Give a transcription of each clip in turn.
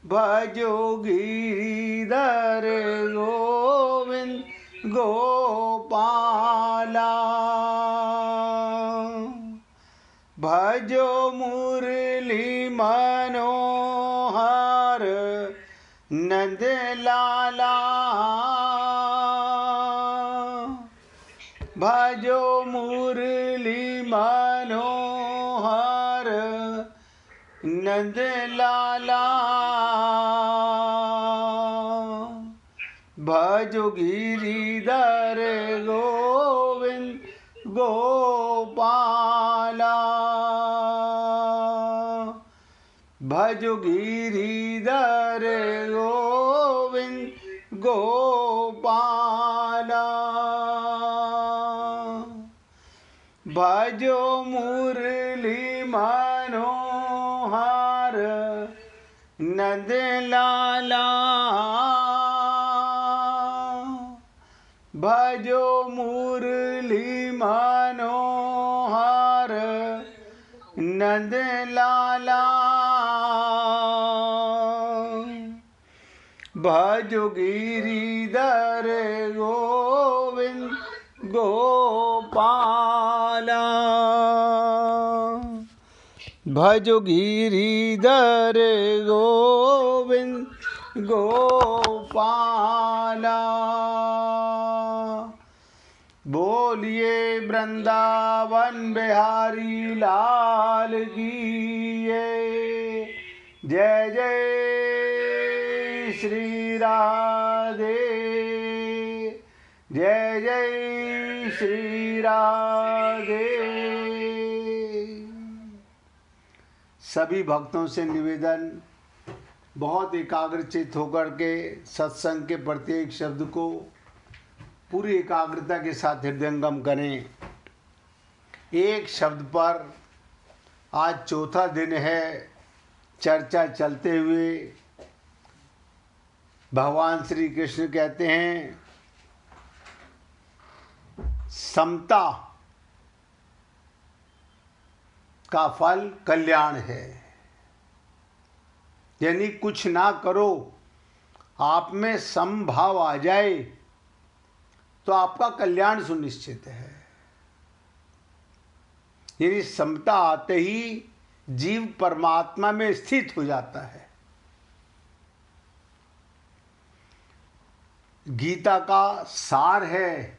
भजो गिरिधर गोविंद गोपाला। भजो मुरली मनोहर नंद लाला। भजो मुरली मनोहर नंद लाला। भजो गिरिधर गोविंद गोपाला। भजो गिरिधर गोविंद गोपाला। भजो मुरली मनोहर नंद लाला। भजो मुरली मनोहर नंद लाला। भजो गिरिधर गोविंद गोपाला। भजो गिरिधर गोविंद गोपाला। बोलिए वृंदावन बिहारी लाल की जय जय श्री राधे। जय जय श्री राधे। सभी भक्तों से निवेदन, बहुत एकाग्रचित होकर के सत्संग के प्रत्येक शब्द को पूरी एकाग्रता के साथ हृदयंगम करें। एक शब्द पर आज चौथा दिन है चर्चा चलते हुए। भगवान श्री कृष्ण कहते हैं समता का फल कल्याण है। यानी कुछ ना करो, आप में समभाव आ जाए तो आपका कल्याण सुनिश्चित है। यानी समता आते ही जीव परमात्मा में स्थित हो जाता है। गीता का सार है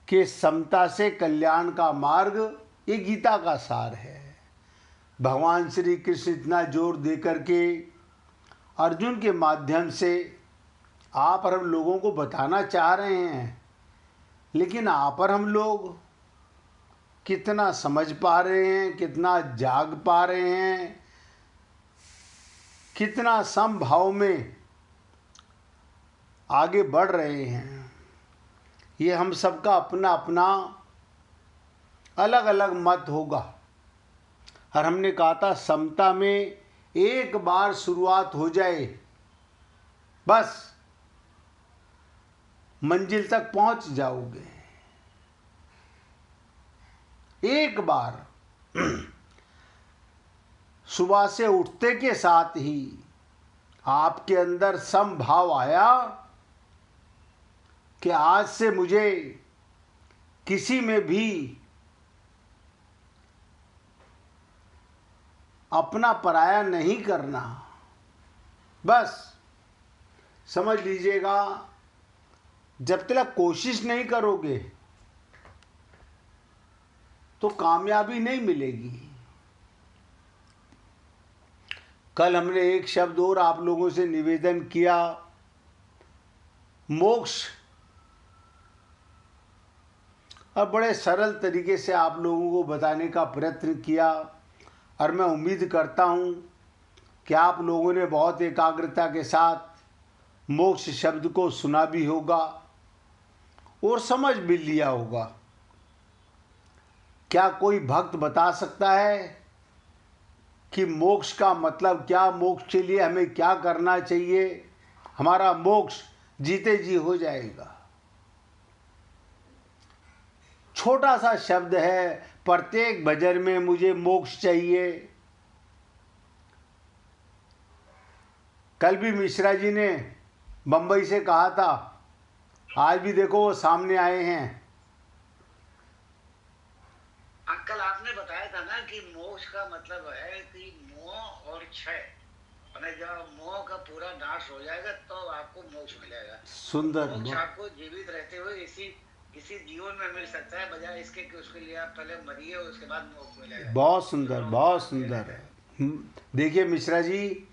कि समता से कल्याण का मार्ग, ये गीता का सार है। भगवान श्री कृष्ण इतना जोर देकर के अर्जुन के माध्यम से आप और हम लोगों को बताना चाह रहे हैं, लेकिन आप और हम लोग कितना समझ पा रहे हैं, कितना जाग पा रहे हैं, कितना समभाव में आगे बढ़ रहे हैं, ये हम सबका अपना अपना अलग अलग मत होगा। और हमने कहा था समता में एक बार शुरुआत हो जाए, बस मंजिल तक पहुंच जाओगे। एक बार सुबह से उठते के साथ ही आपके अंदर समभाव आया कि आज से मुझे किसी में भी अपना पराया नहीं करना, बस समझ लीजिएगा जब तक कोशिश नहीं करोगे तो कामयाबी नहीं मिलेगी। कल हमने एक शब्द और आप लोगों से निवेदन किया, मोक्ष, और बड़े सरल तरीके से आप लोगों को बताने का प्रयत्न किया। और मैं उम्मीद करता हूँ कि आप लोगों ने बहुत एकाग्रता के साथ मोक्ष शब्द को सुना भी होगा और समझ भी लिया होगा। क्या कोई भक्त बता सकता है कि मोक्ष का मतलब क्या, मोक्ष के लिए हमें क्या करना चाहिए? हमारा मोक्ष जीते जी हो जाएगा। छोटा सा शब्द है, प्रत्येक भजन में मुझे मोक्ष चाहिए, कल भी मिश्रा जी ने बम्बई से कहा था, आज भी देखो वो सामने आए हैं। अंकल आपने बताया था ना कि मोक्ष का मतलब है कि मोह और क्षय, मैंने जब मोह का पूरा नाश हो जाएगा तो आपको मोक्ष मिलेगा। तो सुंदर। मोक्ष आपको जीवित रहते हुए इसी जीवन में मिल सकता है, बजाय इसके कि उसके लिए आप पहले मरिए और उसके बाद मोक्ष मिलेगा। बहुत सुंदर, दोनों बहुत बात ये सुंदर है। है। देखिए मिश्रा जी,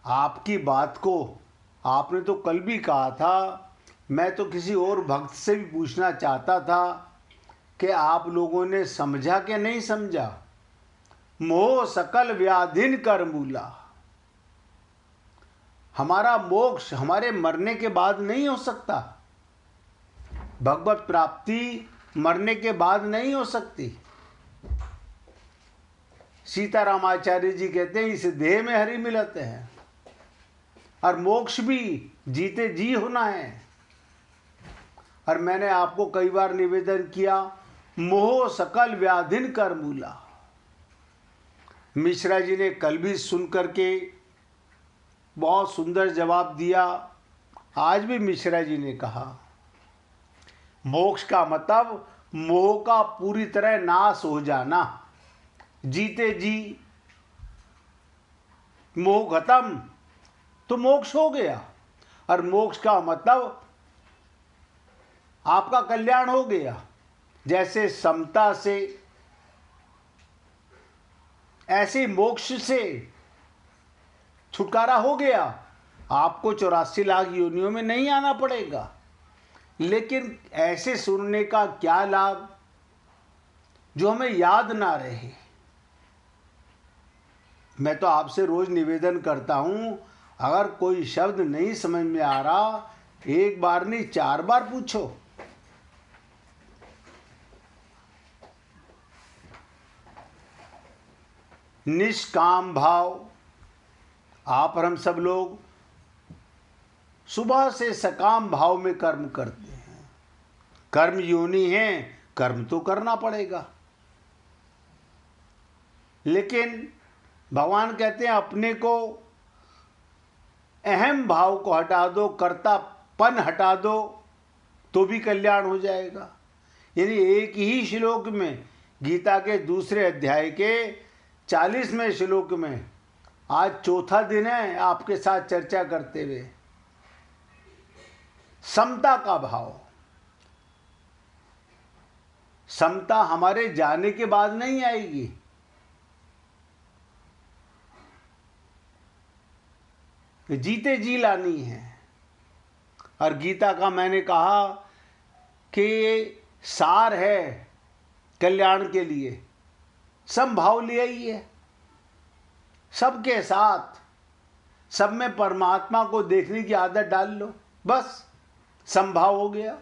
आपकी बात को आपने तो कल भी कहा था, मैं तो किसी और भक्त से भी पूछना चाहता था कि आप लोगों ने समझा कि नहीं समझा। मोह सकल व्याधिन कर मूला। हमारा मोक्ष हमारे मरने के बाद नहीं हो सकता। भगवत प्राप्ति मरने के बाद नहीं हो सकती। सीतारामाचार्य जी कहते हैं, इस देह में हरि मिलते हैं, और मोक्ष भी जीते जी होना है। और मैंने आपको कई बार निवेदन किया, मोह सकल व्याधिन कर मूला। मिश्रा जी ने कल भी सुन करके बहुत सुंदर जवाब दिया। आज भी मिश्रा जी ने कहा, मोक्ष का मतलब मोह का पूरी तरह नाश हो जाना, जीते जी मोह खत्म तो मोक्ष हो गया। और मोक्ष का मतलब आपका कल्याण हो गया। जैसे समता से, ऐसे मोक्ष से छुटकारा हो गया। आपको 84 लाख योनियों में नहीं आना पड़ेगा। लेकिन ऐसे सुनने का क्या लाभ जो हमें याद ना रहे। मैं तो आपसे रोज निवेदन करता हूं, अगर कोई शब्द नहीं समझ में आ रहा, एक बार नहीं 4 बार पूछो। निष्काम भाव, आप और हम सब लोग सुबह से सकाम भाव में कर्म करते हैं। कर्म योनि है, कर्म तो करना पड़ेगा। लेकिन भगवान कहते हैं, अपने को अहम भाव को हटा दो, कर्तापन हटा दो, तो भी कल्याण हो जाएगा। यानी एक ही श्लोक में, गीता के दूसरे अध्याय के 40वें श्लोक में, आज चौथा दिन है आपके साथ चर्चा करते हुए, समता का भाव। समता हमारे जाने के बाद नहीं आएगी। जीते जी लानी है। और गीता का मैंने कहा कि ये सार है कल्याण के लिए। समभाव ले आइए, सबके साथ, सब में परमात्मा को देखने की आदत डाल लो, बस समभाव हो गया।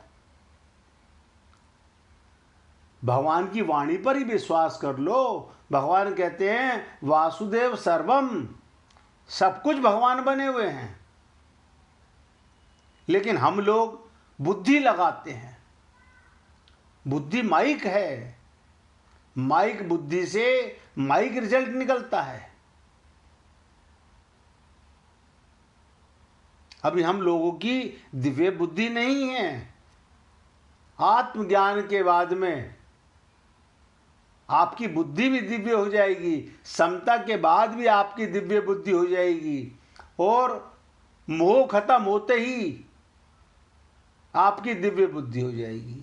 भगवान की वाणी पर ही विश्वास कर लो। भगवान कहते हैं, वासुदेव सर्वम, सब कुछ भगवान बने हुए हैं। लेकिन हम लोग बुद्धि लगाते हैं। बुद्धि माइक है, माइक बुद्धि से माइक रिजल्ट निकलता है। अभी हम लोगों की दिव्य बुद्धि नहीं है। आत्मज्ञान के बाद में आपकी बुद्धि भी दिव्य हो जाएगी। समता के बाद भी आपकी दिव्य बुद्धि हो जाएगी। और मोह खत्म होते ही आपकी दिव्य बुद्धि हो जाएगी।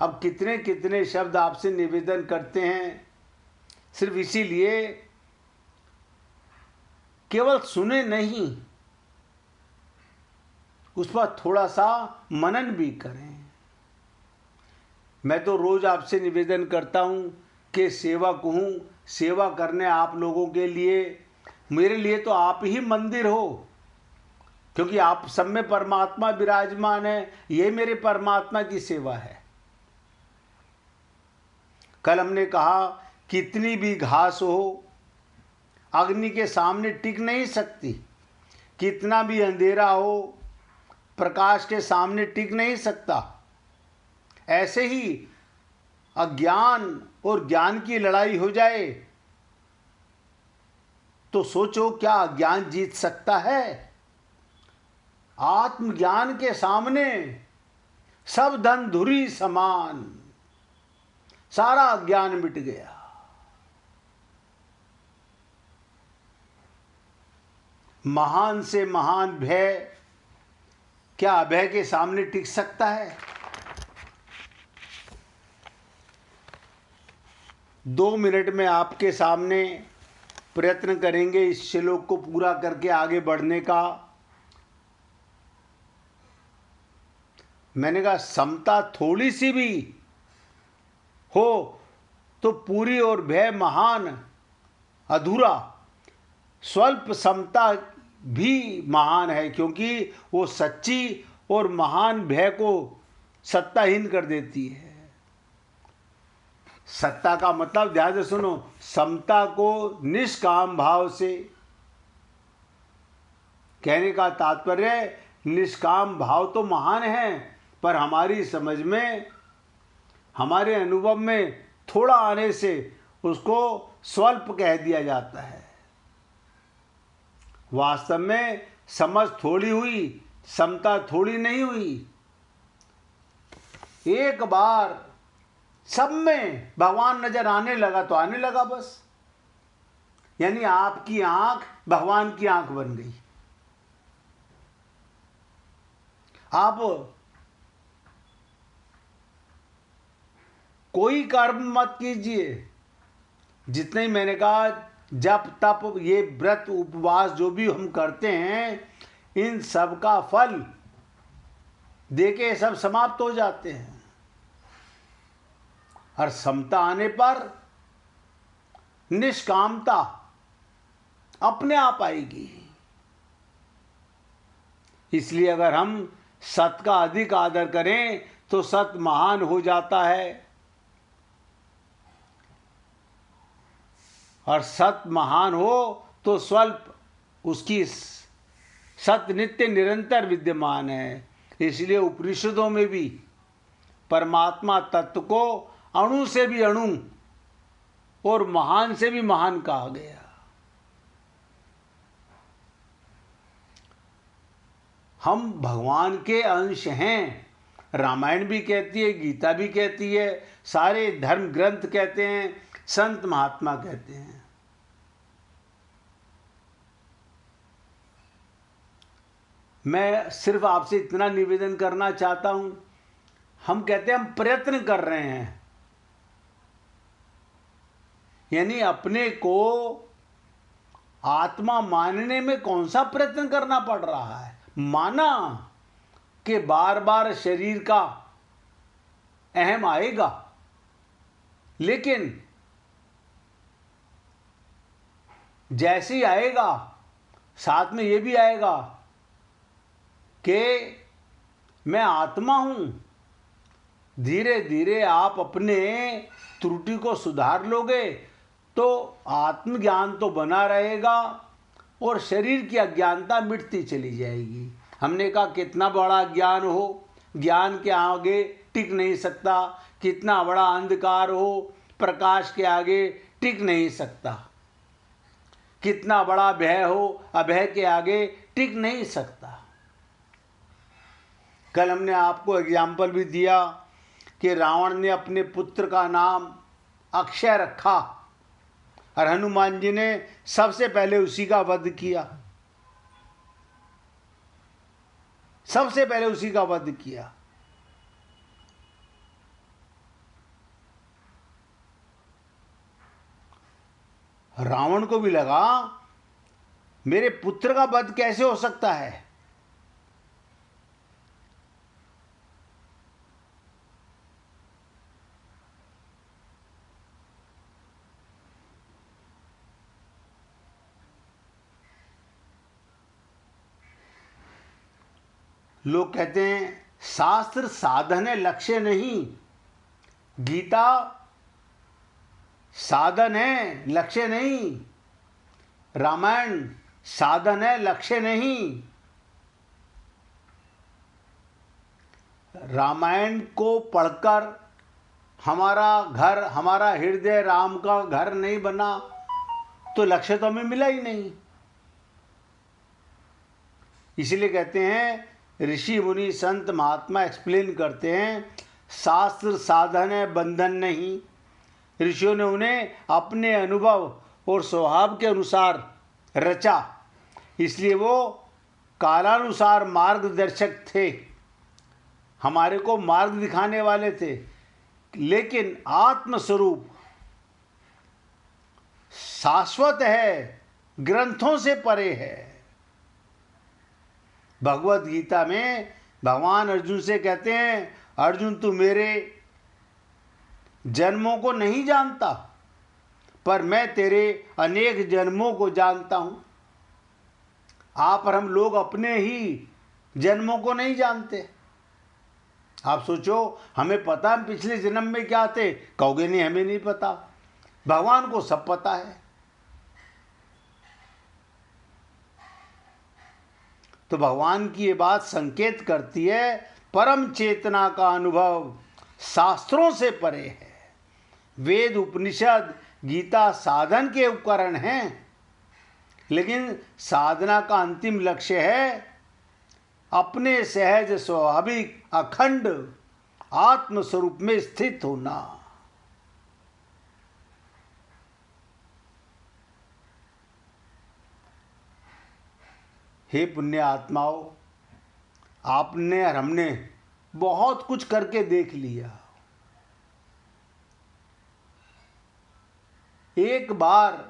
अब कितने कितने शब्द आपसे निवेदन करते हैं, सिर्फ इसीलिए केवल सुने नहीं, उस पर थोड़ा सा मनन भी करें। मैं तो रोज आपसे निवेदन करता हूं कि सेवक हूं, सेवा करने आप लोगों के लिए, मेरे लिए तो आप ही मंदिर हो, क्योंकि आप सब में परमात्मा विराजमान है। ये मेरे परमात्मा की सेवा है। कल हमने कहा, कितनी भी घास हो अग्नि के सामने टिक नहीं सकती, कितना भी अंधेरा हो प्रकाश के सामने टिक नहीं सकता। ऐसे ही अज्ञान और ज्ञान की लड़ाई हो जाए तो सोचो क्या अज्ञान जीत सकता है? आत्मज्ञान के सामने सब धन धुरी समान, सारा अज्ञान मिट गया। महान से महान भय क्या अभय के सामने टिक सकता है? 2 मिनट में आपके सामने प्रयत्न करेंगे इस श्लोक को पूरा करके आगे बढ़ने का। मैंने कहा समता थोड़ी सी भी हो तो पूरी और भय महान अधूरा, स्वल्प समता भी महान है, क्योंकि वो सच्ची और महान भय को सत्ताहीन कर देती है। सत्ता का मतलब ध्यान से सुनो, समता को निष्काम भाव से, कहने का तात्पर्य निष्काम भाव तो महान है, पर हमारी समझ में, हमारे अनुभव में थोड़ा आने से उसको स्वल्प कह दिया जाता है। वास्तव में समझ थोड़ी हुई, समता थोड़ी नहीं हुई। एक बार सब में भगवान नजर आने लगा तो आने लगा बस, यानी आपकी आंख भगवान की आंख बन गई। आप कोई कर्म मत कीजिए, जितने ही मैंने कहा जप तप ये व्रत उपवास जो भी हम करते हैं, इन सब का फल देके सब समाप्त हो जाते हैं। और समता आने पर निष्कामता अपने आप आएगी। इसलिए अगर हम सत का अधिक आदर करें तो सत महान हो जाता है, और सत महान हो तो स्वल्प उसकी सत नित्य निरंतर विद्यमान है। इसलिए उपनिषदों में भी परमात्मा तत्व को अणु से भी अणु और महान से भी महान कहा गया। हम भगवान के अंश हैं, रामायण भी कहती है, गीता भी कहती है, सारे धर्म ग्रंथ कहते हैं, संत महात्मा कहते हैं। मैं सिर्फ आपसे इतना निवेदन करना चाहता हूं, हम कहते हैं हम प्रयत्न कर रहे हैं, यानी अपने को आत्मा मानने में कौन सा प्रयत्न करना पड़ रहा है? माना कि बार बार शरीर का अहम आएगा, लेकिन जैसे ही आएगा साथ में ये भी आएगा कि मैं आत्मा हूं। धीरे धीरे आप अपने त्रुटि को सुधार लोगे तो आत्मज्ञान तो बना रहेगा और शरीर की अज्ञानता मिटती चली जाएगी। हमने कहा कितना बड़ा ज्ञान हो, ज्ञान के आगे टिक नहीं सकता, कितना बड़ा अंधकार हो, प्रकाश के आगे टिक नहीं सकता, कितना बड़ा भय हो, अभय के आगे टिक नहीं सकता। कल हमने आपको एग्जाम्पल भी दिया कि रावण ने अपने पुत्र का नाम अक्षय रखा और हनुमान जी ने सबसे पहले उसी का वध किया, सबसे पहले उसी का वध किया। रावण को भी लगा मेरे पुत्र का वध कैसे हो सकता है। लोग कहते हैं शास्त्र साधन है, लक्ष्य नहीं। गीता साधन है, लक्ष्य नहीं। रामायण साधन है, लक्ष्य नहीं। रामायण को पढ़कर हमारा घर, हमारा हृदय राम का घर नहीं बना तो लक्ष्य तो हमें मिला ही नहीं। इसलिए कहते हैं ऋषि मुनि संत महात्मा एक्सप्लेन करते हैं, शास्त्र साधन है बंधन नहीं। ऋषियों ने उन्हें अपने अनुभव और स्वभाव के अनुसार रचा, इसलिए वो कालानुसार मार्गदर्शक थे, हमारे को मार्ग दिखाने वाले थे। लेकिन आत्मस्वरूप शाश्वत है, ग्रंथों से परे है। भगवत गीता में भगवान अर्जुन से कहते हैं, अर्जुन तू मेरे जन्मों को नहीं जानता, पर मैं तेरे अनेक जन्मों को जानता हूं। आप और हम लोग अपने ही जन्मों को नहीं जानते। आप सोचो, हमें पता हम पिछले जन्म में क्या थे, कहोगे नहीं हमें नहीं पता। भगवान को सब पता है। तो भगवान की ये बात संकेत करती है, परम चेतना का अनुभव शास्त्रों से परे है। वेद उपनिषद गीता साधन के उपकरण हैं, लेकिन साधना का अंतिम लक्ष्य है अपने सहज स्वाभाविक अखंड आत्म स्वरूप में स्थित होना। हे पुण्य आत्माओं, आपने और हमने बहुत कुछ करके देख लिया। एक बार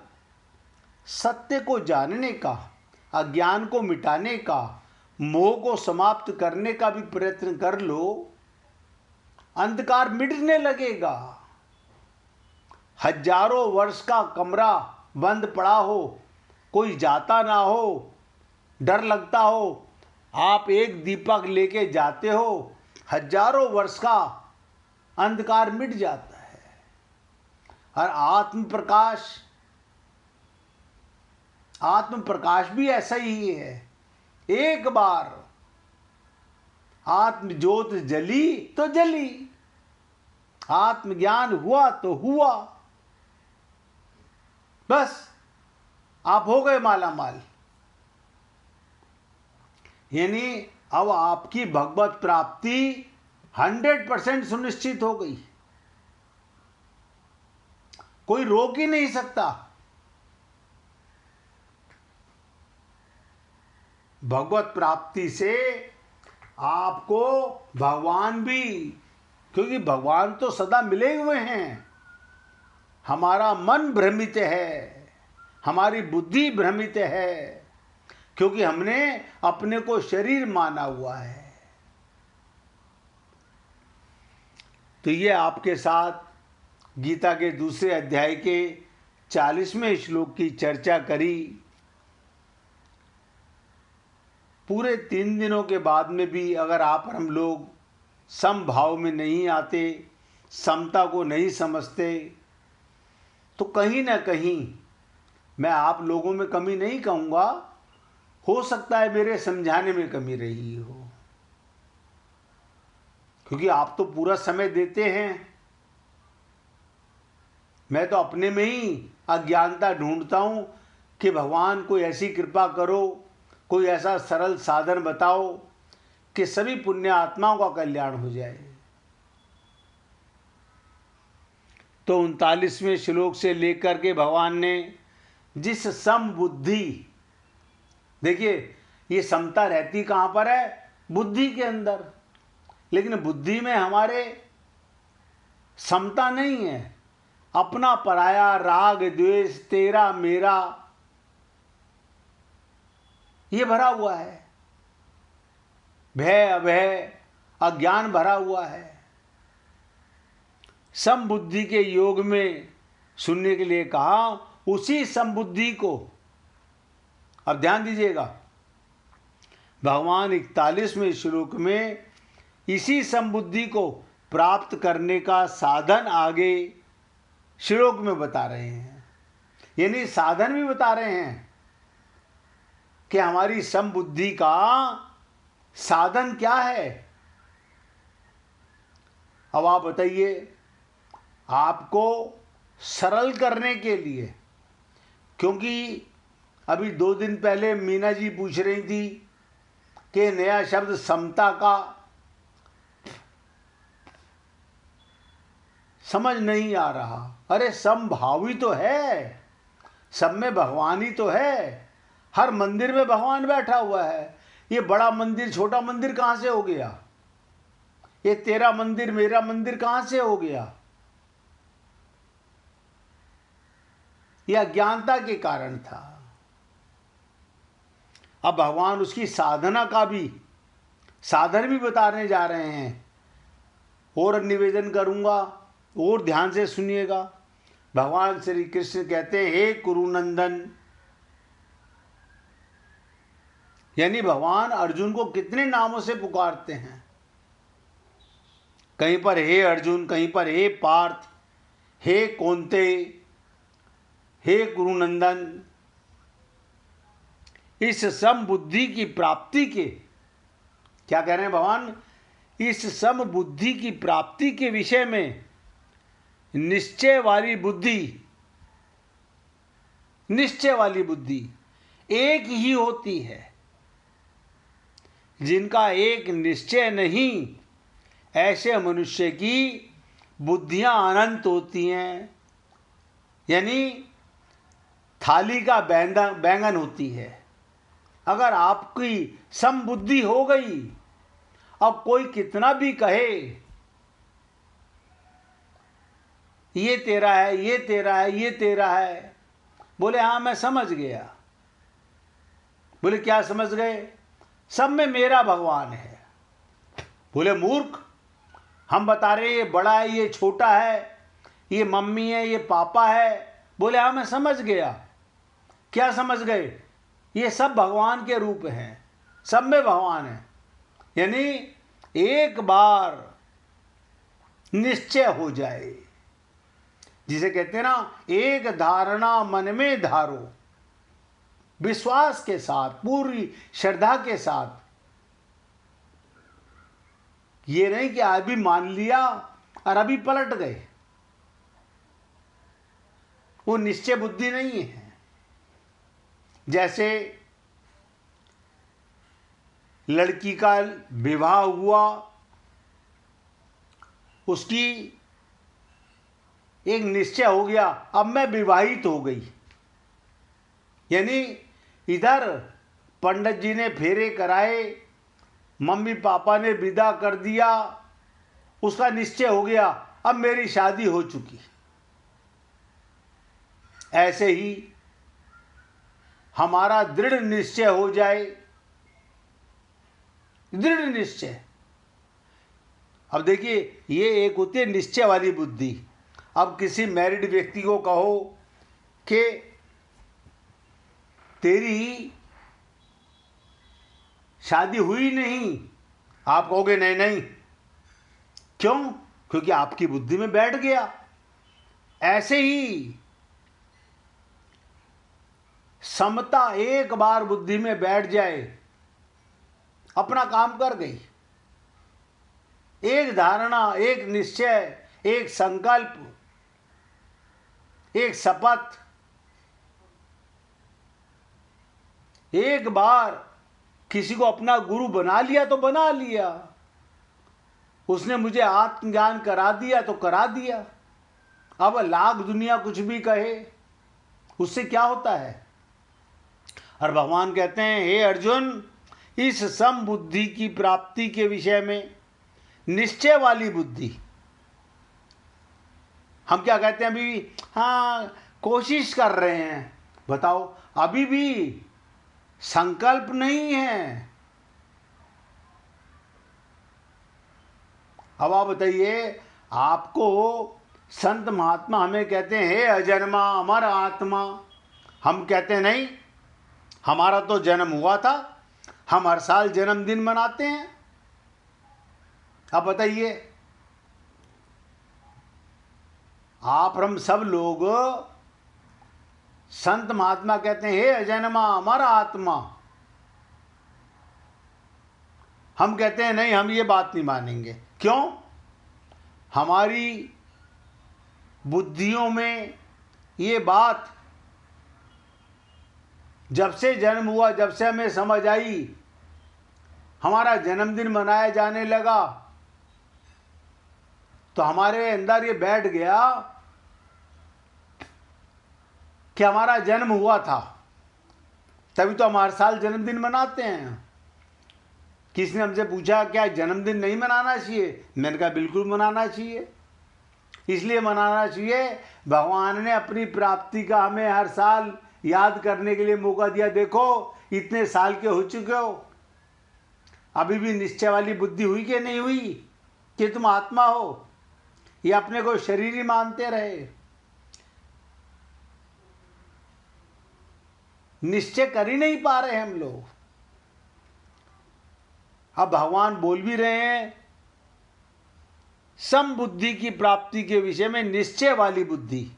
सत्य को जानने का, अज्ञान को मिटाने का, मोह को समाप्त करने का भी प्रयत्न कर लो, अंधकार मिटने लगेगा। हजारों वर्ष का कमरा बंद पड़ा हो, कोई जाता ना हो, डर लगता हो, आप एक दीपक लेके जाते हो, हजारों वर्ष का अंधकार मिट जाता है। और आत्म प्रकाश भी ऐसा ही है। एक बार आत्म ज्योत जली तो जली, आत्मज्ञान हुआ तो हुआ, बस आप हो गए माला माल। यानी अब आपकी भगवत प्राप्ति 100% सुनिश्चित हो गई, कोई रोक ही नहीं सकता। भगवत प्राप्ति से आपको भगवान भी, क्योंकि भगवान तो सदा मिले हुए हैं, हमारा मन भ्रमित है, हमारी बुद्धि भ्रमित है, क्योंकि हमने अपने को शरीर माना हुआ है। तो ये आपके साथ गीता के दूसरे अध्याय के 40वें श्लोक की चर्चा करी। पूरे 3 दिनों के बाद में भी अगर आप और हम लोग समभाव में नहीं आते, समता को नहीं समझते, तो कहीं ना कहीं, मैं आप लोगों में कमी नहीं कहूँगा, हो सकता है मेरे समझाने में कमी रही हो, क्योंकि आप तो पूरा समय देते हैं। मैं तो अपने में ही अज्ञानता ढूंढता हूँ कि भगवान कोई ऐसी कृपा करो, कोई ऐसा सरल साधन बताओ कि सभी पुण्य आत्माओं का कल्याण हो जाए। तो 39वें श्लोक से लेकर के भगवान ने जिस समबुद्धि, देखिए ये समता रहती कहाँ पर है, बुद्धि के अंदर, लेकिन बुद्धि में हमारे समता नहीं है। अपना पराया, राग द्वेष, तेरा मेरा, ये भरा हुआ है। भय अभय अज्ञान भरा हुआ है। समबुद्धि के योग में सुनने के लिए कहा, उसी समबुद्धि को, अब ध्यान दीजिएगा, भगवान 41वें श्लोक में इसी समबुद्धि को प्राप्त करने का साधन आगे श्लोक में बता रहे हैं। यानी साधन भी बता रहे हैं कि हमारी समबुद्धि का साधन क्या है। अब आप बताइए, आपको सरल करने के लिए, क्योंकि अभी 2 दिन पहले मीना जी पूछ रही थी कि नया शब्द समता का समझ नहीं आ रहा। अरे समभावी तो है, सब में भगवान ही तो है, हर मंदिर में भगवान बैठा हुआ है। ये बड़ा मंदिर छोटा मंदिर कहाँ से हो गया? ये तेरा मंदिर मेरा मंदिर कहाँ से हो गया? यह अज्ञानता के कारण था। अब भगवान उसकी साधना का भी साधन भी बताने जा रहे हैं। और निवेदन करूंगा और ध्यान से सुनिएगा। भगवान श्री कृष्ण कहते हैं, हे कुरुनंदन, यानी भगवान अर्जुन को कितने नामों से पुकारते हैं। कहीं पर हे अर्जुन, कहीं पर हे पार्थ, हे कौन्ते, हे कुरुनंदन। इस समबुद्धि की प्राप्ति के, क्या कह रहे हैं भगवान? इस समबुद्धि की प्राप्ति के विषय में निश्चय वाली बुद्धि एक ही होती है। जिनका एक निश्चय नहीं, ऐसे मनुष्य की बुद्धियां अनंत होती हैं, यानी थाली का बैंगन होती है। अगर आपकी समबुद्धि हो गई, अब कोई कितना भी कहे ये तेरा है, ये तेरा है, ये तेरा है, बोले हाँ मैं समझ गया। बोले क्या समझ गए? सब में मेरा भगवान है। बोले मूर्ख, हम बता रहे ये बड़ा है, ये छोटा है, ये मम्मी है, ये पापा है। बोले हाँ मैं समझ गया। क्या समझ गए? ये सब भगवान के रूप हैं, सब में भगवान है। यानी एक बार निश्चय हो जाए, जिसे कहते हैं ना, एक धारणा मन में धारो, विश्वास के साथ, पूरी श्रद्धा के साथ। ये नहीं कि अभी मान लिया और अभी पलट गए, वो निश्चय बुद्धि नहीं है। जैसे लड़की का विवाह हुआ, उसकी एक निश्चय हो गया, अब मैं विवाहित हो गई। यानी इधर पंडित जी ने फेरे कराए, मम्मी पापा ने विदा कर दिया, उसका निश्चय हो गया, अब मेरी शादी हो चुकी। ऐसे ही हमारा दृढ़ निश्चय हो जाए, दृढ़ निश्चय। अब देखिए, ये एक होती है निश्चय वाली बुद्धि। अब किसी मैरिड व्यक्ति को कहो कि तेरी शादी हुई नहीं, आप कहोगे नहीं नहीं। क्यों? क्योंकि आपकी बुद्धि में बैठ गया। ऐसे ही समता एक बार बुद्धि में बैठ जाए, अपना काम कर गई। एक धारणा, एक निश्चय, एक संकल्प, एक शपथ, एक बार किसी को अपना गुरु बना लिया तो बना लिया। उसने मुझे आत्मज्ञान करा दिया तो करा दिया। अब लाख दुनिया कुछ भी कहे, उससे क्या होता है? और भगवान कहते हैं, हे अर्जुन, इस समबुद्धि की प्राप्ति के विषय में निश्चय वाली बुद्धि। हम क्या कहते हैं? अभी भी हाँ कोशिश कर रहे हैं। बताओ, अभी भी संकल्प नहीं है। अब आप बताइए, आपको संत महात्मा हमें कहते हैं, हे अजन्मा अमर आत्मा। हम कहते हैं नहीं, हमारा तो जन्म हुआ था, हम हर साल जन्मदिन मनाते हैं। अब बताइए, आप हम सब लोग संत महात्मा कहते हैं, हे अजन्मा अमर आत्मा। हम कहते हैं नहीं, हम ये बात नहीं मानेंगे। क्यों? हमारी बुद्धियों में ये बात जब से जन्म हुआ, जब से हमें समझ आई, हमारा जन्मदिन मनाया जाने लगा, तो हमारे अंदर ये बैठ गया कि हमारा जन्म हुआ था, तभी तो हम हर साल जन्मदिन मनाते हैं। किसी ने हमसे पूछा क्या जन्मदिन नहीं मनाना चाहिए? मैंने कहा बिल्कुल मनाना चाहिए। इसलिए मनाना चाहिए, भगवान ने अपनी प्राप्ति का हमें हर साल याद करने के लिए मौका दिया। देखो इतने साल के हो चुके हो, अभी भी निश्चय वाली बुद्धि हुई कि नहीं हुई कि तुम आत्मा हो, या अपने को शरीर ही मानते रहे? निश्चय कर ही नहीं पा रहे हम लोग। अब भगवान बोल भी रहे हैं सम बुद्धि की प्राप्ति के विषय में, निश्चय वाली बुद्धि,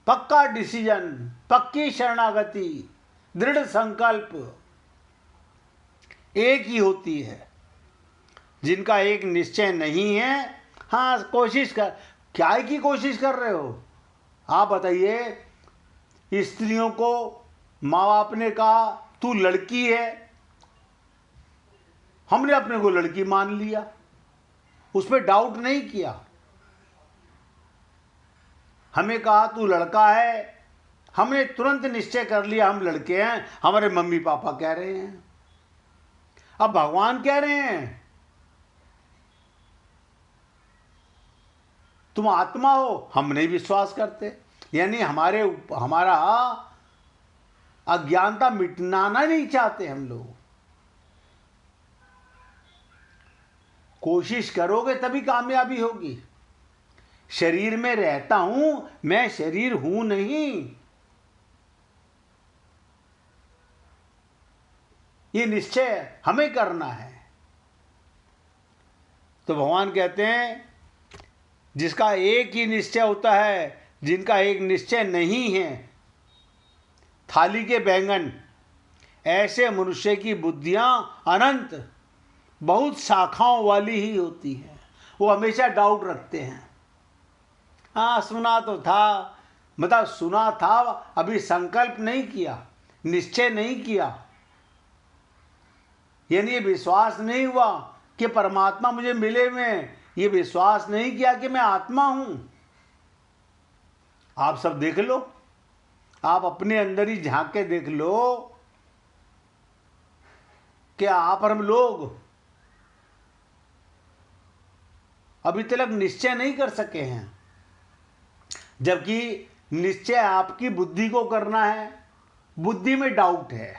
पक्का डिसीजन, पक्की शरणागति, दृढ़ संकल्प एक ही होती है। जिनका एक निश्चय नहीं है, हाँ कोशिश कर, क्या की कोशिश कर रहे हो आप बताइए? स्त्रियों को माँ बाप ने कहा तू लड़की है, हमने अपने को लड़की मान लिया, उस पर डाउट नहीं किया। हमें कहा तू लड़का है, हमने तुरंत निश्चय कर लिया हम लड़के हैं, हमारे मम्मी पापा कह रहे हैं। अब भगवान कह रहे हैं तुम आत्मा हो, हम नहीं विश्वास करते। यानी हमारा अज्ञानता मिटनाना नहीं चाहते हम लोग। कोशिश करोगे तभी कामयाबी होगी। शरीर में रहता हूं, मैं शरीर हूं नहीं, ये निश्चय हमें करना है। तो भगवान कहते हैं जिसका एक ही निश्चय होता है, जिनका एक निश्चय नहीं है, थाली के बैंगन, ऐसे मनुष्य की बुद्धियां अनंत, बहुत शाखाओं वाली ही होती हैं। वो हमेशा डाउट रखते हैं। हाँ सुना तो था, मतलब सुना था, अभी संकल्प नहीं किया, निश्चय नहीं किया, यानी ये विश्वास नहीं हुआ कि परमात्मा मुझे मिले हुए हैं, ये विश्वास नहीं किया कि मैं आत्मा हूं। आप सब देख लो, आप अपने अंदर ही झांक के देख लो कि आप और हम लोग अभी तक निश्चय नहीं कर सके हैं, जबकि निश्चय आपकी बुद्धि को करना है। बुद्धि में डाउट है,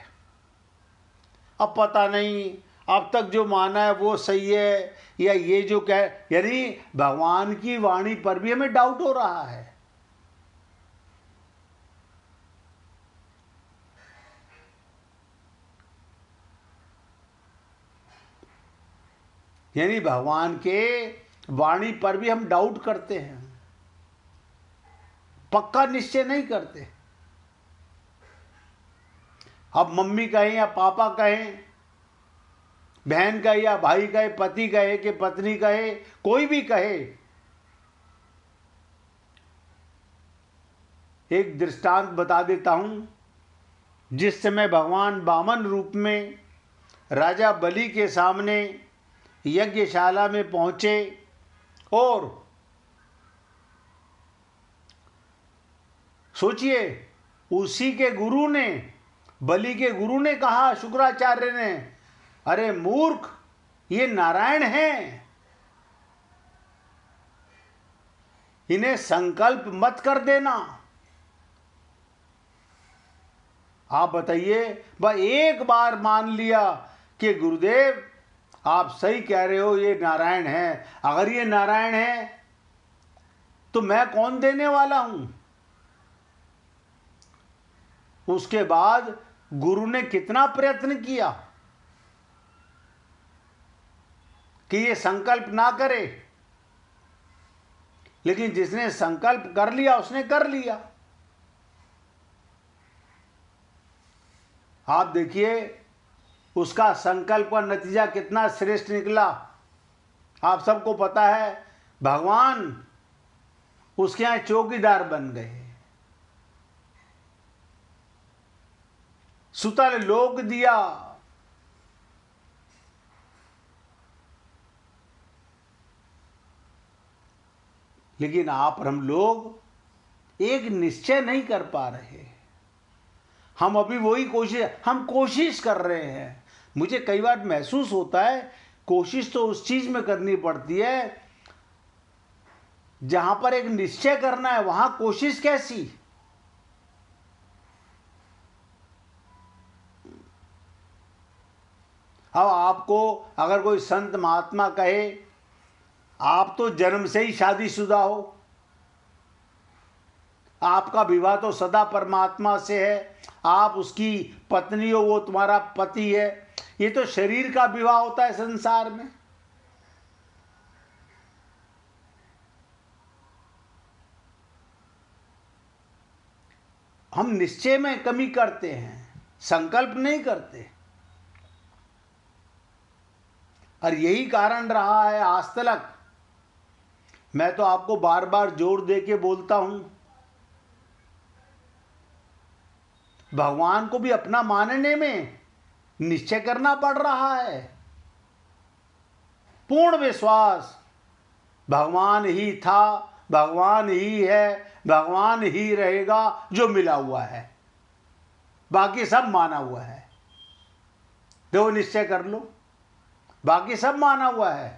अब पता नहीं अब तक जो माना है वो सही है या ये जो कह, यानी भगवान की वाणी पर भी हमें डाउट हो रहा है। यानी भगवान के वाणी पर भी हम डाउट करते हैं, पक्का निश्चय नहीं करते। अब मम्मी कहें या पापा कहें, बहन कहे या भाई कहे, पति कहे कि पत्नी कहे, कोई भी कहे। एक दृष्टांत बता देता हूं। जिस समय भगवान वामन रूप में राजा बलि के सामने यज्ञशाला में पहुंचे और सोचिए उसी के गुरु ने, बलि के गुरु ने कहा, शुक्राचार्य ने, अरे मूर्ख ये नारायण हैं, इन्हें संकल्प मत कर देना। आप बताइए, वह एक बार मान लिया कि गुरुदेव आप सही कह रहे हो, ये नारायण है। अगर ये नारायण है तो मैं कौन देने वाला हूं? उसके बाद गुरु ने कितना प्रयत्न किया कि ये संकल्प ना करे, लेकिन जिसने संकल्प कर लिया उसने कर लिया। आप देखिए उसका संकल्प का नतीजा कितना श्रेष्ठ निकला। आप सबको पता है, भगवान उसके यहां चौकीदार बन गए। सुतल लोक दिया। लेकिन आप और हम लोग एक निश्चय नहीं कर पा रहे। हम अभी वही कोशिश कर रहे हैं। मुझे कई बार महसूस होता है कोशिश तो उस चीज में करनी पड़ती है जहां पर एक निश्चय करना है, वहां कोशिश कैसी। अब आपको अगर कोई संत महात्मा कहे आप तो जन्म से ही शादीशुदा हो, आपका विवाह तो सदा परमात्मा से है, आप उसकी पत्नी हो, वो तुम्हारा पति है, ये तो शरीर का विवाह होता है संसार में। हम निश्चय में कमी करते हैं, संकल्प नहीं करते। और यही कारण रहा है आज तक। मैं तो आपको बार बार जोर दे के बोलता हूं, भगवान को भी अपना मानने में निश्चय करना पड़ रहा है। पूर्ण विश्वास, भगवान ही था, भगवान ही है, भगवान ही रहेगा, जो मिला हुआ है, बाकी सब माना हुआ है। देखो निश्चय कर लो, बाकी सब माना हुआ है।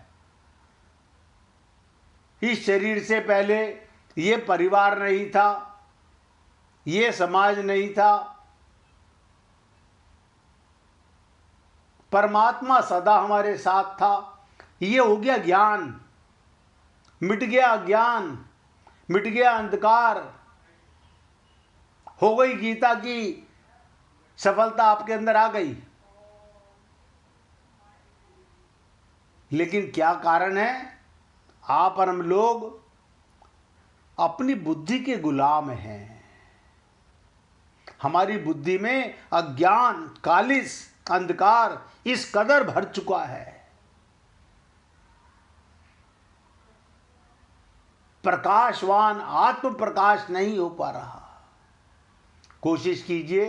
इस शरीर से पहले ये परिवार नहीं था, ये समाज नहीं था, परमात्मा सदा हमारे साथ था। ये हो गया ज्ञान, मिट गया अज्ञान, मिट गया अंधकार, हो गई गीता की सफलता आपके अंदर आ गई। लेकिन क्या कारण है? आप और हम लोग अपनी बुद्धि के गुलाम हैं। हमारी बुद्धि में अज्ञान, कालिस, अंधकार इस कदर भर चुका है, प्रकाशवान आत्म प्रकाश नहीं हो पा रहा। कोशिश कीजिए।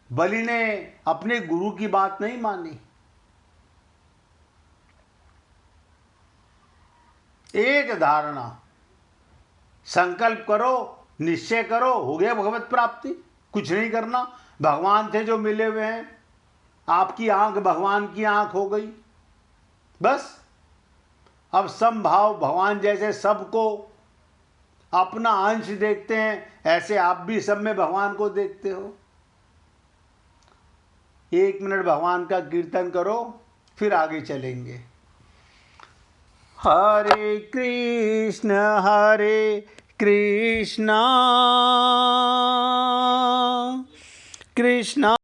बलि ने अपने गुरु की बात नहीं मानी, एक धारणा, संकल्प करो, निश्चय करो, हो गया भगवत प्राप्ति। कुछ नहीं करना, भगवान थे जो मिले हुए हैं, आपकी आंख भगवान की आंख हो गई, बस। अब समभाव, भगवान जैसे सबको अपना अंश देखते हैं, ऐसे आप भी सब में भगवान को देखते हो। 1 मिनट भगवान का कीर्तन करो, फिर आगे चलेंगे। हरे कृष्ण कृष्ण